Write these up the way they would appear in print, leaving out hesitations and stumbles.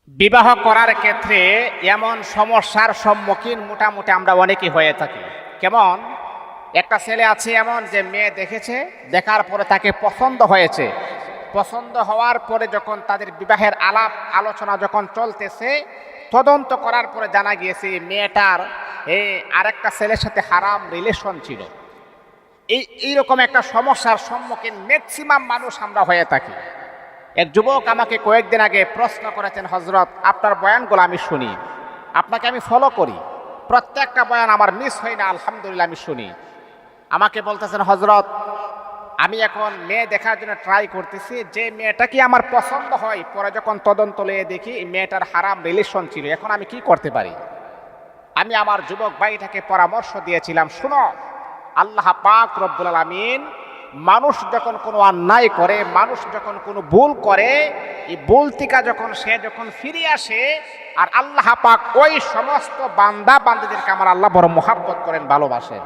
বিবাহ করার ক্ষেত্রে এমন সমস্যার সম্মুখীন মোটামুটি আমরা অনেকেই হয়ে থাকি। কেমন? একটা ছেলে আছে এমন যে মেয়ে দেখেছে, দেখার পরে তাকে পছন্দ হয়েছে। পছন্দ হওয়ার পরে যখন তাদের বিবাহের আলাপ আলোচনা যখন চলতেছে, তদন্ত করার পরে জানা গিয়েছে মেয়েটার আরেকটা ছেলের সাথে হারাম রিলেশন ছিল। এইরকম একটা সমস্যার সম্মুখীন ম্যাক্সিমাম মানুষ আমরা হয়ে থাকি। এক যুবক আমাকে কয়েকদিন আগে প্রশ্ন করেছেন, হজরত আপনার বয়ানগুলো আমি শুনি, আপনাকে আমি ফলো করি, প্রত্যেকটা বয়ান আমার মিস হয় না, আলহামদুলিল্লাহ আমি শুনি। আমাকে বলতেছেন, হজরত আমি এখন মেয়ে দেখার জন্য ট্রাই করতেছি, যে মেয়েটা কি আমার পছন্দ হয়, পরে যখন তদন্ত লয়ে দেখি মেয়েটার হারাম রিলেশন ছিল, এখন আমি কি করতে পারি? আমি আমার যুবক ভাইটাকে পরামর্শ দিয়েছিলাম, শুনো, আল্লাহ পাক রব্বুল আলামিন মানুষ যখন কোনো অন্যায় করে, মানুষ যখন কোনো ভুল করে, এই ভুল থেকে সে যখন ফিরে আসে, আর আল্লাহ পাক ওই সমস্ত বান্দা বান্দীদেরকে আমার আল্লাহ বড় মোহাব্বত করেন, ভালোবাসেন।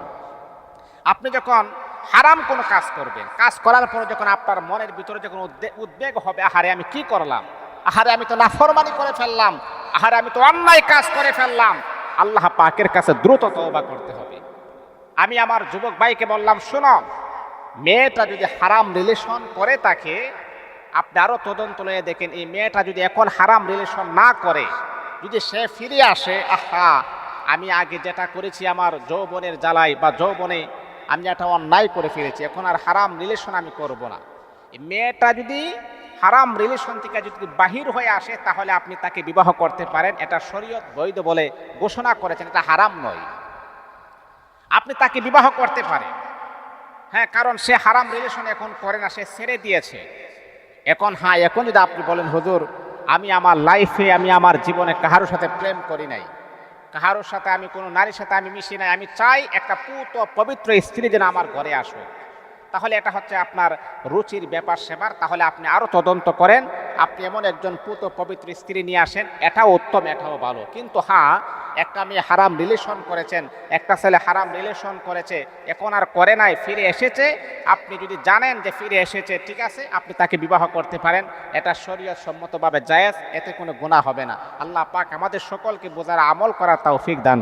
আপনি যখন হারাম কোনো কাজ করবেন, কাজ করার পরে যখন আপনার মনের ভিতরে যখন উদ্বেগ হবে, আহারে আমি কি করলাম, আহারে আমি তো নাফরমানি করে ফেললাম, আহারে আমি তো অন্যায় কাজ করে ফেললাম, আল্লাহ পাকের কাছে দ্রুত তওবা করতে হবে। আমি আমার যুবক ভাইকে বললাম, শোনো, মেয়েটা যদি হারাম রিলেশন করে থাকে, আপনি আরো তদন্ত লয়ে দেখেন, এই মেয়েটা যদি এখন হারাম রিলেশন না করে, যদি সে ফিরে আসে, আহা আমি আগে যেটা করেছি আমার যৌবনের জ্বালাই বা যৌবনে আমি একটা অন্যায় করে ফিরেছি, এখন আর হারাম রিলেশন আমি করব না, এই মেয়েটা যদি হারাম রিলেশন থেকে যদি বাহির হয়ে আসে, তাহলে আপনি তাকে বিবাহ করতে পারেন। এটা শরীয়ত বৈধ বলে ঘোষণা করেছেন, এটা হারাম নয়, আপনি তাকে বিবাহ করতে পারেন। হ্যাঁ, কারণ সে হারাম রিলেশন এখন করে না, সে ছেড়ে দিয়েছে। এখন এখন যদি আপনি বলেন, হুজুর আমি আমার লাইফে, আমি আমার জীবনে কাহারোর সাথে প্রেম করি নাই, কাহারোর সাথে আমি কোনো নারীর সাথে আমি মিশি নাই, আমি চাই একটা পুত পবিত্র স্ত্রী যেন আমার ঘরে আসুক, তাহলে এটা হচ্ছে আপনার রুচির ব্যাপার সেবার। তাহলে আপনি আরো তদন্ত করেন, আপনি এমন একজন পুত পবিত্র স্ত্রী নিয়ে আসেন, এটাও উত্তম, এটাও ভালো। কিন্তু একটা মেয়ে হারাম রিলেশন করেছেন, একটা ছেলে হারাম রিলেশন করেছে, এখন আর করে নাই, ফিরে এসেছে, আপনি যদি জানেন যে ফিরে এসেছে, ঠিক আছে, আপনি তাকে বিবাহ করতে পারেন, এটা শরীয়ত সম্মতভাবে জায়েজ, এতে কোনো গুনাহ হবে না। আল্লাহ পাক আমাদের সকলকে বোঝার আমল করার তৌফিক দান।